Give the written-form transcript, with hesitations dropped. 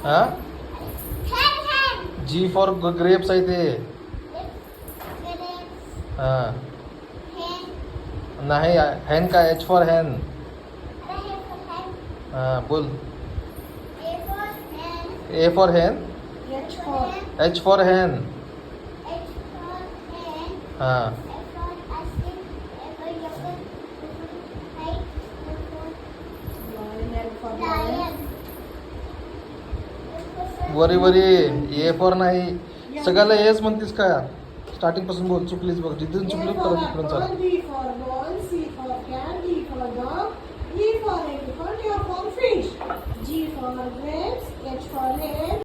हा जी for grapes आहे ते हा नाही हॅन का एच फॉर हॅन हा बोल ए फॉर हॅन एच फॉर हॅन हा वरी वरी ए फॉर नाही सगळ्याला एच म्हणतीस का स्टार्टिंग पासून बोल चुकलीस बघ जिथून चुकली परत इकडून चाल B for ball, C for cat, D for dog, E for elephant, F for fish, G for grape,